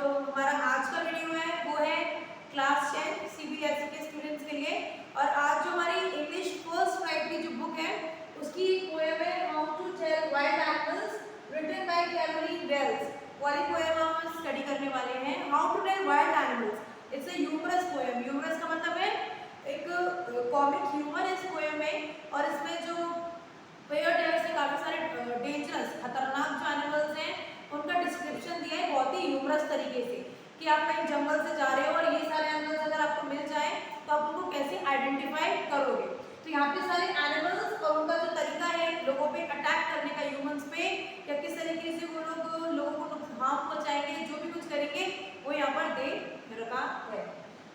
हमारा आज का वीडियो है वो है क्लास 10 सीबीएसई के स्टूडेंट्स के लिए। और आज जो हमारी इंग्लिश फर्स्ट राइट की जो बुक है उसकी पोएम है how to tell wild animals written by Carolyn Wells. वाली पोएम हम स्टडी करने वाले हैं। How to tell wild animals, it's a humorous poem. Humorous का मतलब है एक कॉमिक ह्यूमर है इस पोएम में। और इसमें जो फेयर टेल्स से काफी सारे डेंजरस खतरनाक जो एनिमल्स हैं उनका डिस्क्रिप्शन दिया है बहुत ही ह्यूमरस तरीके से कि आप कहीं जंगल से जा रहे हो और ये सारे एनिमल्स अगर आपको मिल जाए तो आप उनको कैसे आइडेंटिफाई करोगे। तो यहाँ पे सारे एनिमल्स और उनका जो तरीका है लोगों पे अटैक करने का, ह्यूमंस पे, या किस तरीके से वो लोग लोगों को हार्म पहुंचाएंगे, जो भी कुछ करेंगे वो यहाँ पर दे रखा है।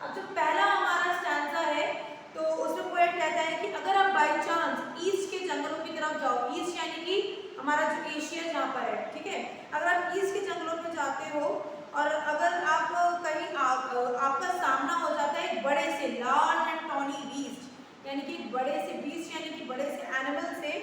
अब जो पहला हमारा स्टैंजा है तो उसमें पोएट कहता है कि अगर आप बाई चांस ईस्ट के जंगलों की तरफ जाओ, ईस्ट यानी कि हमारा जो एशिया जहाँ पर है, ठीक है, अगर आप ईस्ट के जंगलों में जाते हो और अगर आप कहीं आपका सामना हो जाता है एक बड़े से लार्ज एंड टॉनी बीस्ट, यानी कि बड़े से बीस्ट यानी कि बड़े से एनिमल से,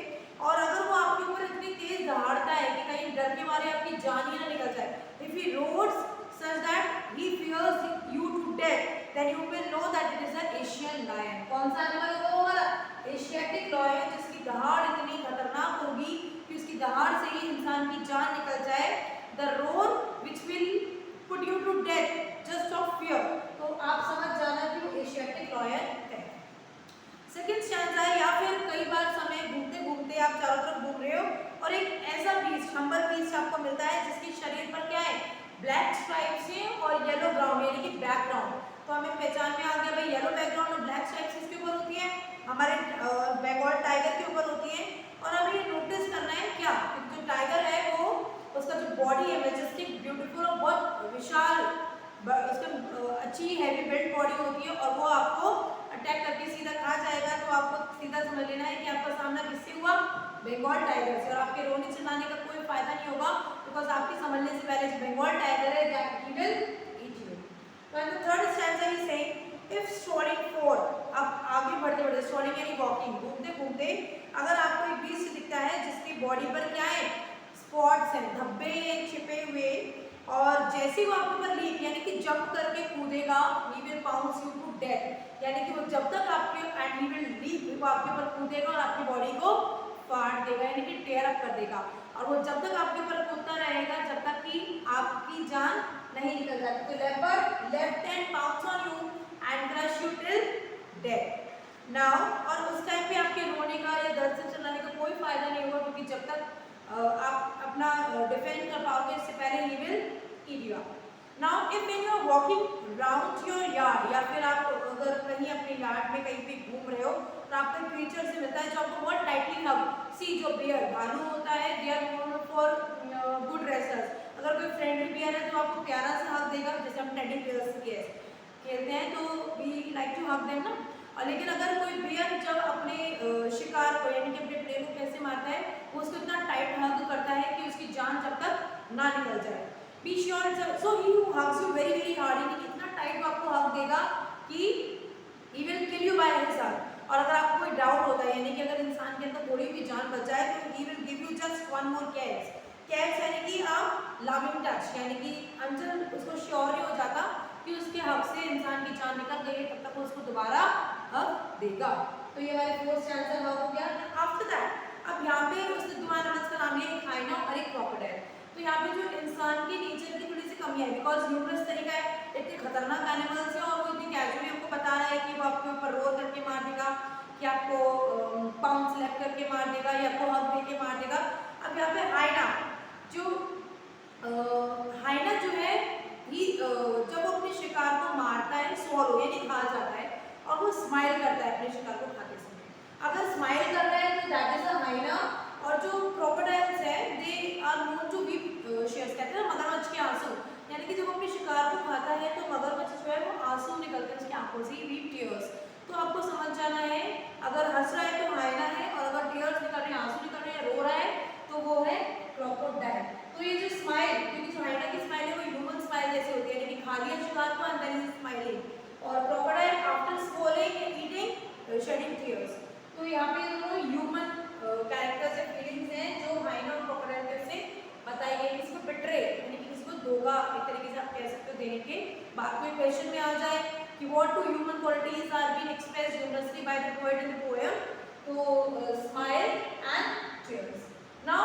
और अगर वो आपके ऊपर इतनी तेज दहाड़ता है कि कहीं डर के मारे आपकी जान ही ना निकल जाए, if he roars such that he fears you to death, then you will know that it is an Asian lion। कौन सा एनिमल होगा वो हमारा एशियाटिक लायन, जिसकी दहाड़ इतनी खतरनाक होगी कि उसकी दहाड़ से ही इंसान की जान निकल जाए। The roar which will put you to death just of fear। तो आप समझ जाना कि वो एशियाटिक लायन है। सेकंड स्टैंजा है, या फिर कई बार समय घूमते घूमते आप चारों तरफ घूम रहे हो और एक ऐसा बीस्ट, हम्बर बीस्ट आपको मिलता है जिसकी शरीर पर क्या है, ब्लैक स्ट्राइप्स है और येलो ग्राउंड यानी कि बैकग्राउंड। तो हमें पहचान में आ गया भाई येलो बैकग्राउंड और ब्लैक स्ट्राइप्स किसके ऊपर होती है, हमारे बंगाल टाइगर के ऊपर होती है। और हमें ये नोटिस करना है क्या, जो टाइगर है वो उसका जो बॉडी है मैजेस्टिक ब्यूटीफुल और बहुत विशाल, उसका अच्छी हैवी बिल्ड बॉडी होती है और वो आपको अटैक करके सीधा खा जाएगा। तो आपको सीधा समझ लेना है कि आपका सामना किससे हुआ, बंगाल टाइगर से। और आपके रोने चिल्लाने का कोई फायदा नहीं होगा बिकॉज आपके समझने से पहले जो बंगाल टाइगर है that he will eat you. तो in the third stanza he saying if strolling for, अब आगे बढ़ते बढ़ते स्ट्रॉलिंग यानी वॉकिंग, घूमते घूमते अगर आपको एक बीस्ट दिखता है जिसकी बॉडी पर क्या है, स्पॉट्स हैं, धब्बे हैं छिपे हुए, और जैसे वो आपके ऊपर लीप यानी कि जंप करके कूदेगा, he will pounce you to death, यानी कि वो जब तक आपके एंड ही विल लीप, वो आपके ऊपर कूदेगा और आपकी बॉडी को फाड़ देगा यानी कि टेयर अप कर देगा। और वो जब तक आपके ऊपर कूदता रहेगा जब तक कि आपकी जान नहीं निकल जाती। तो leopard left hand pounce on you and crush you till death. Now और उस टाइम पे आपके रोने का या दर्द से चिल्लाने का कोई फायदा नहीं होगा क्योंकि जब तक आप अपना डिफेंड कर पाओगे इससे पहले he will eat you. Now if when you are walking round your yard, या फिर आप अगर कहीं अपने यार्ड में कहीं पे घूम रहे हो तो आपको क्रीचर से मिलता है जो आपको बहुत टाइटली हग, सी जो बियर भालू होता है, they are known for good wrestlers. अगर कोई फ्रेंडली बियर है तो आपको प्यारा सा हग देगा, जैसे हम टेडी बियर्स से खेलते हैं तो we like to hug them ना। और लेकिन अगर कोई बियर जब अपने शिकार को यानी कि अपने प्रे को कैसे मारता है, वो उसको इतना टाइट हग करता है कि उसकी जान जब तक ना निकल जाए। Be sure so he hugs you very very hard, यानी कि इतना टाइट वो आपको हग देगा कि he will kill you by his hug. और अगर आपको कोई डाउट होता है यानी कि अगर इंसान के अंदर थोड़ी भी जान बच जाए तो he will give you just one more catch. Catch यानी कि आप लविंग टच, यानी कि अंचल उसको श्योर नहीं हो जाता कि उसके हक से इंसान की जान निकल गई है तब तक वो उसको दोबारा हक देगा। तो ये वाले फोर्थ आंसर हक हो गया। आफ्टर दैट अब यहाँ पे उसने दो एनिमल्स का नाम लिया, एक हाइना और एक क्रोकोडाइल। तो यहाँ पे जो इंसान की नेचर की थोड़ी सी कमी है बिकॉज ह्यूमरस तरीका है, इतने खतरनाक एनिमल्स हैं और वो इतनी कैजुअली हमको बता रहा है कि वो आपके ऊपर रोर करके मार देगा, कि आपको पाउंड सेलेक्ट करके मार देगा या आपको हक दे के मार देगा। अब यहाँ पे हाइना जो है ही जब वो अपने शिकार को मारता है, स्वॉलो यानी खा जाता है, और वो स्माइल करता है अपने शिकार को खाते समय। अगर स्माइल कर रहा है तो दैट इज अ हाइना। और जो क्रोकोडाइल्स है they are known to weep shares, कहते हैं मगरमच्छ के आंसू, यानी कि जब अपने शिकार को खाता है तो मगरमच्छ जो है वो आंसू निकलते हैं उसकी आंखों से, वीप टीयर्स। तो आपको समझ जाना है अगर हंस रहा है तो हाइना है और अगर टीयर्स निकल रहे हैं, आंसू निकल रहे हैं, रो रहा है तो वो है क्रोकोडाइल। तो ये जो स्माइल, क्योंकि जो हाइना की स्माइल है वो ह्यूमन स्माइल जैसे होती है, यानी कि खा लिया शिकार को एंड देन ही स्माइलिंग, और crocodile after swallowing and eating shedding tears। तो यहाँ पे दोनों ह्यूमन कैरेक्टर्स या फीलिंग्स हैं जो बात कोई क्वेश्चन में आ जाए कि what two human qualities are been expressed humorously by the poet in the poem, तो स्माइल एंड टीयर्स। नाउ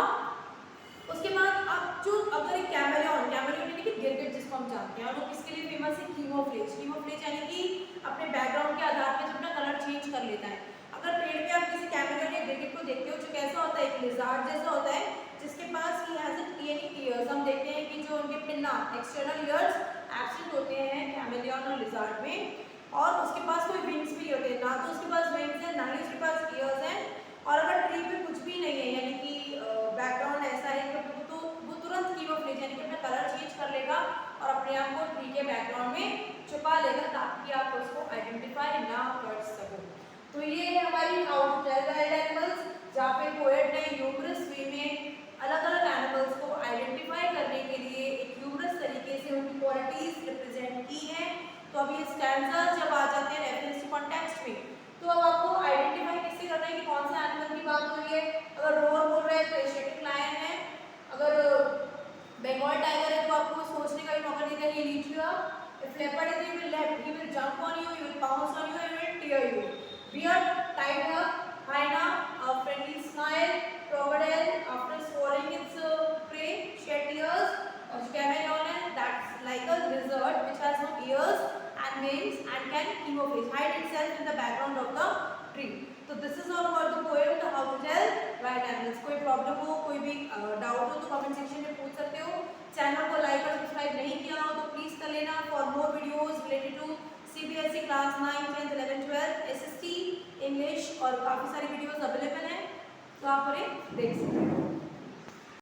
उसके बाद आप जो अगर एक कैमलेओन यानी कि गिरगिट जिसको हम जानते हैं, और वो किसके लिए फेमस है? कीमोफ्लेज। कीमोफ्लेज यानी कि अपने बैकग्राउंड के आधार पर जो अपना कलर चेंज कर लेता है। अगर पेड़ पे आप किसी कैमलेओन या गिरगिट को देखते हो जो कैसा होता है, एक लिजार्ड जैसा होता है जिसके पास ही हैज एनी ईयर्स। हम देखते हैं कि जो उनके पिन्ना एक्सटर्नल ईयर्स एब्सेंट होते हैं कैमलेओन और लिजार्ड में, और उसके पास कोई विंग्स भी नहीं होते, ना तो उसके पास विंग्स है ना ही उसके पास ईयर्स हैं। और अगर ट्री पे कुछ भी नहीं है यानी कि बैकग्राउंड ऐसा है तो वो तुरंत कीमोफ्लेज यानी कि अपना कलर चेंज कर लेगा और अपने आप को ट्री के बैकग्राउंड में छुपा लेगा ताकि आप उसको आइडेंटिफाई ना कर सको। तो ये है हमारी how to tell wild animals, जहाँ पे पोएट ने ह्यूमरस वे में अलग अलग एनिमल्स को आइडेंटिफाई करने के लिए एक ह्यूमरस तरीके से उनकी क्वालिटीज रिप्रेजेंट की हैं। तो अभी स्टैंजा जब आ जाते हैं रेफरेंस टू कॉन्टेक्स्ट में, तो अब आपको आइडेंटिफाई किससे करना है कि कौन से एनिमल की बात हो रही है। अगर रोर बोल रहे हैं तो एशियाटिक लायन है, अगर बंगाल टाइगर है तो आपको सोचने का भी मौका नहीं देगा, ये lead you up. If leopard is, he will let, he will jump on you, he will pounce on you, he will tear you. Bear, tiger, hyena, a friendly smile. Crocodile, after swallowing its prey, shed tears. Or chameleon, that's like a lizard which has no ears and wings and can camouflage, hide itself in the background of the tree. So this is all about the poem, the how to tell wild animals. कोई problem हो, कोई भी doubt हो तो comment section में पूछ सकते हो। चैनल को लाइक और सब्सक्राइब नहीं किया हो तो प्लीज कर लेना for more videos related to CBSE class 9, 10, 11, 12, SST, English और काफ़ी सारी वीडियोस अवेलेबल हैं, तो आप उन्हें देख सकते हो।